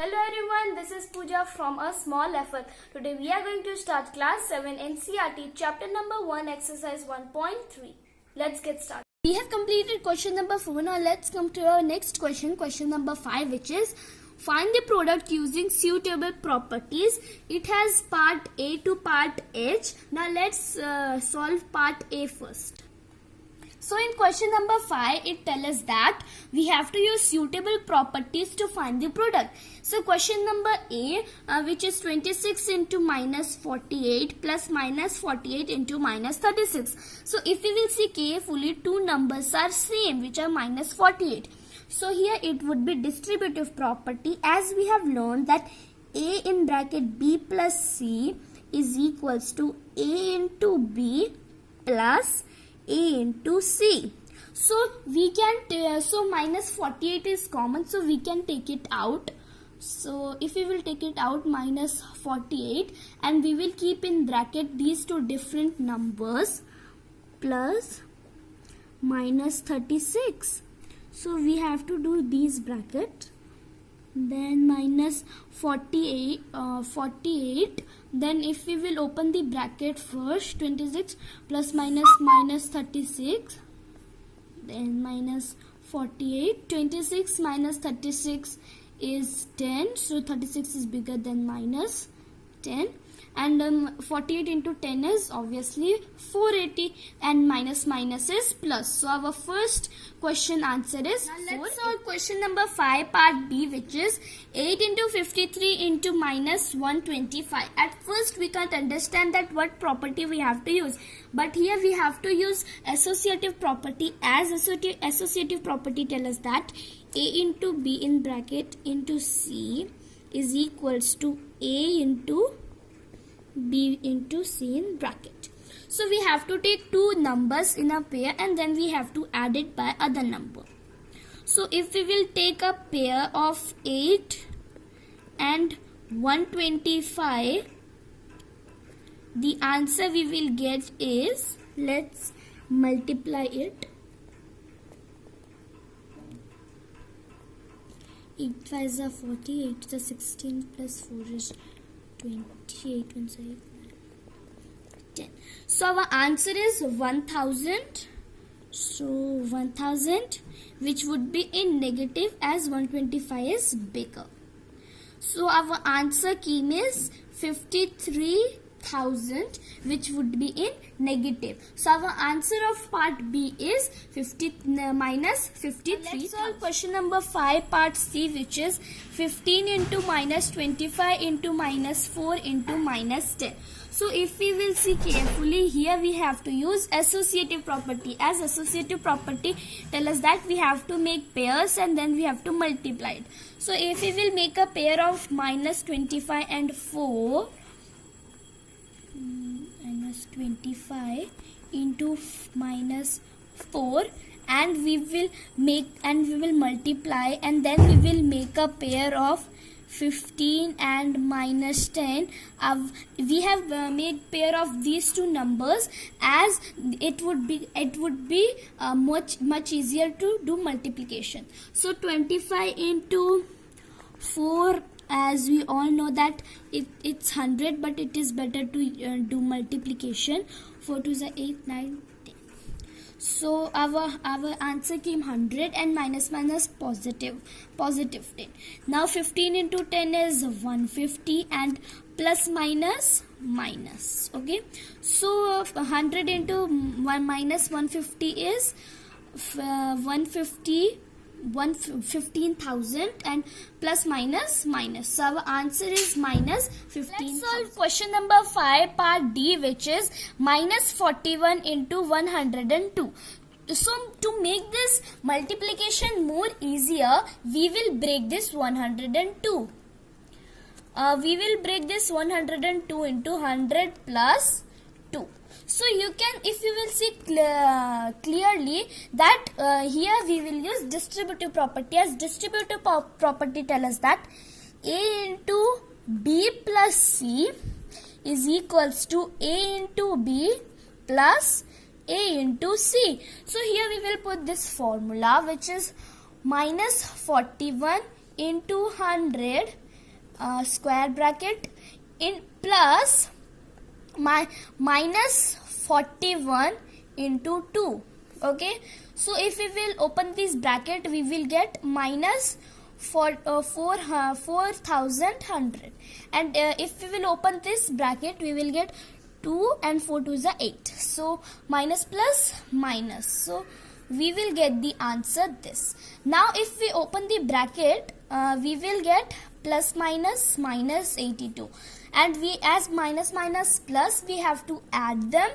Hello everyone, this is Pooja from A Small Effort. Today we are going to start class 7 Ncert chapter number 1 exercise 1.3. Let's get started. We have completed question number 4. Now let's come to our next question number 5, which is find the product using suitable properties. It has part A to part H. Now let's solve part A first. So in question number 5, it tells us that we have to use suitable properties to find the product. So question number A, which is 26 into minus 48 plus minus 48 into minus 36. So if we will see carefully, two numbers are same, which are minus 48. So here it would be distributive property, as we have learned that A in bracket B plus C is equals to A into B plus A into C. So we can so minus 48 is common, so we can take it out. So if we will take it out, minus 48, and we will keep in bracket these two different numbers plus minus 36. So we have to do these bracket, then minus 48, then if we will open the bracket first, 26 plus minus 36, then minus 48, 26 minus 36 is 10, so 36 is bigger than minus 10, and 48 into 10 is obviously 480, and minus is plus. So our first question answer is 4. Let's solve question number 5 part B, which is 8 into 53 into minus 125. At first we can't understand that what property we have to use, but here we have to use associative property, as associative property tells us that A into B in bracket into C is equals to A into B into C in bracket. So we have to take two numbers in a pair and then we have to add it by other number. So if we will take a pair of 8 and 125, the answer we will get is, let's multiply it. 8 5s are 40, 8 is 16 plus 4 is 28, 10. So our answer is 1000. So 1000, which would be in negative, as 125 is bigger. So our answer came is 53,000, which would be in negative. So our answer of part B is minus 53. Let's solve question number 5 part C, which is 15 into minus 25 into minus 4 into minus 10. So if we will see carefully, here we have to use associative property, as associative property tells us that we have to make pairs and then we have to multiply it. So if we will make a pair of minus 25 and 4, minus 25 into minus 4, and we will multiply, and then we will make a pair of 15 and minus 10. We have made pair of these two numbers, as it would be much easier to do multiplication. So 25 into 4, as we all know that it's 100, but it is better to do multiplication. 4 to the 8, 9, 10. So our answer came 100, and minus positive 10. Now 15 into 10 is 150, and plus minus. Okay, so 100 into minus 150 is 15,000, and plus minus. So our answer is minus 15. Let's solve question number 5 part D, which is minus 41 into 102. So to make this multiplication more easier, we will break this 102. We will break this 102 into 100 plus 2. So you can, if you will see clearly that here we will use distributive property, as distributive property tells us that A into B plus C is equals to A into B plus A into C. So here we will put this formula, which is minus 41 into 100 square bracket in plus minus 41 into 2. Okay, so if we will open this bracket, we will get minus 4100, and if we will open this bracket, we will get 2 and 4 to the 8. So minus plus minus, so we will get the answer this. Now if we open the bracket, we will get plus minus minus 82, and we, as minus minus plus, we have to add them,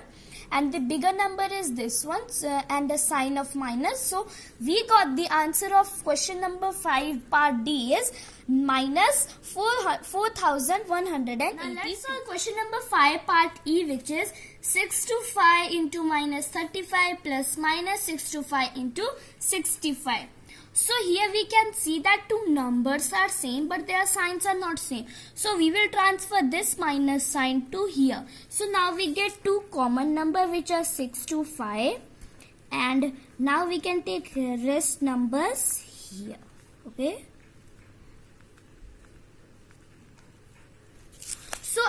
and the bigger number is this one, and the sign of minus. So we got the answer of question number 5 part D is minus 4180. Now let's solve question number 5 part E, which is 6 to 5 into minus 35 plus minus 6 to 5 into 65. So here we can see that two numbers are same, but their signs are not same. So we will transfer this minus sign to here. So now we get two common number, which are 6 to 5, and now we can take rest numbers here. Okay. So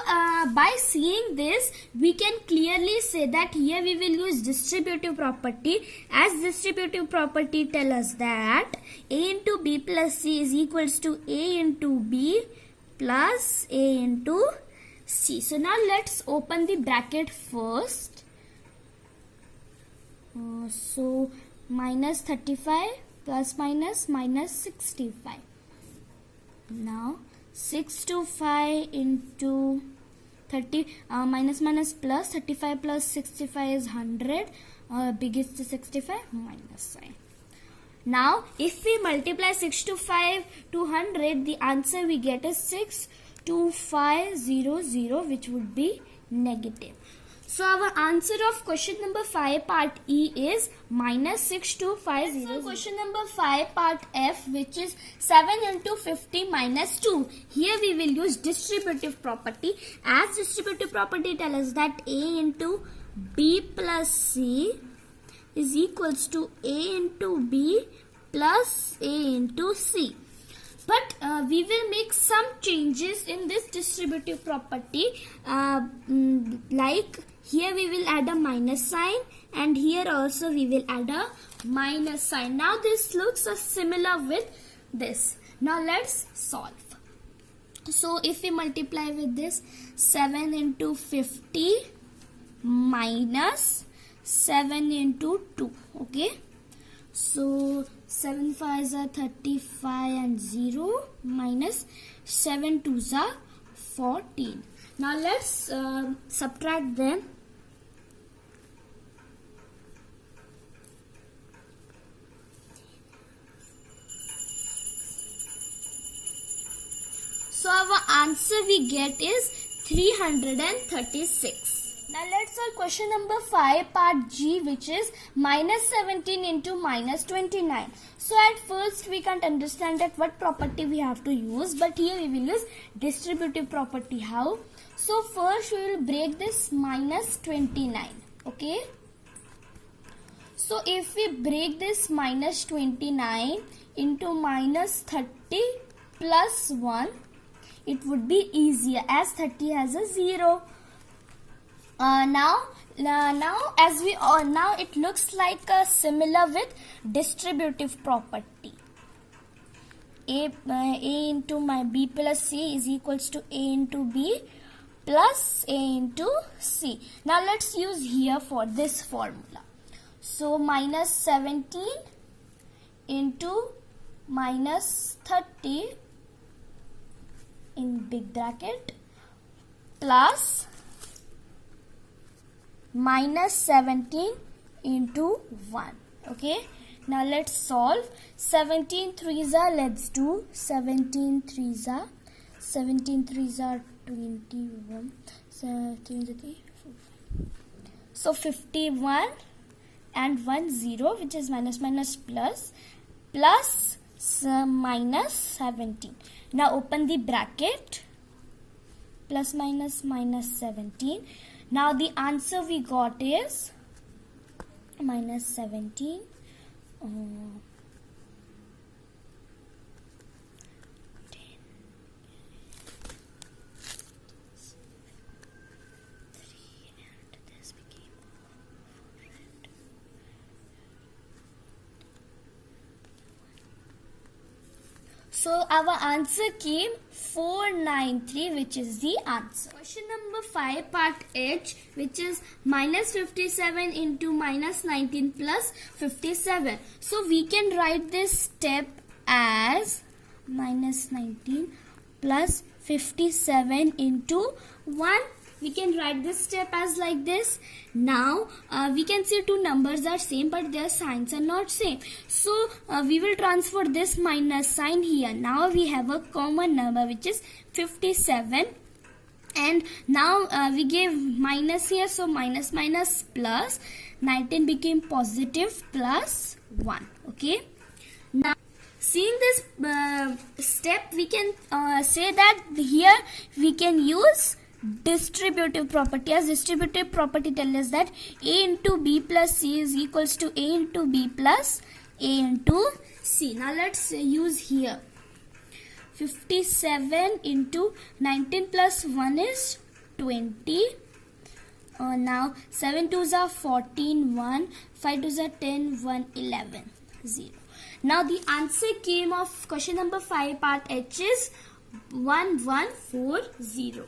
by seeing this, we can clearly say that here we will use distributive property, as distributive property tell us that A into B plus C is equals to A into B plus A into C. So now let's open the bracket first. So minus 35 plus minus minus 65. Now 6 to 5 into 30 minus minus plus 35 plus 65 is 100. Biggest is 65 minus sign. Now if we multiply 6 to 5 to 100, the answer we get is 62500, which would be negative. So our answer of question number 5 part E is minus 62500. So question number 5 part F, which is 7 into 50 minus 2. Here we will use distributive property, as distributive property tells us that A into B plus C is equals to A into B plus A into C. But we will make some changes in this distributive property, like here we will add a minus sign, and here also we will add a minus sign. Now this looks similar with this. Now let's solve. So if we multiply with this, 7 into 50 minus 7 into 2. Okay. So 7 5s are 35 and 0 minus 7 2s are 14. Now let's subtract them. So our answer we get is 336. Now let's solve question number 5 part G, which is minus 17 into minus 29. So at first we can't understand that what property we have to use, but here we will use distributive property. How? So first we will break this minus 29. Okay. So if we break this minus 29 into minus 30 plus 1, it would be easier, as 30 has a 0. Now it looks like similar with distributive property. A into my B plus C is equals to A into B plus A into C. Now let's use here for this formula. So minus 17 into minus 30 in big bracket plus minus 17 into 1. Okay. Now let's solve. 17 3s are, let's do 17 3s are 21. So 51 and 1 0, which is minus minus plus minus 17. Now open the bracket, plus minus minus 17. Now the answer we got is minus 17. 10. So our answer came 493, which is the answer. Question number 5, part H, which is minus 57 into minus 19 plus 57. So we can write this step as minus 19 plus 57 into 1. We can write this step as like this. Now we can see two numbers are same, but their signs are not same. So we will transfer this minus sign here. Now we have a common number, which is 57. And now we gave minus here, so minus minus plus 19 became positive plus 1. Okay. Now seeing this step, we can say that here we can use distributive property. As distributive property tells us that a into b plus c is equals to a into b plus a into c. Now let's use here 57 into 19 plus 1 is 20. Now 7 2s are 14, 1, 5 2s are 10, 1, 11, 0. Now the answer came of question number 5, part H is 1140.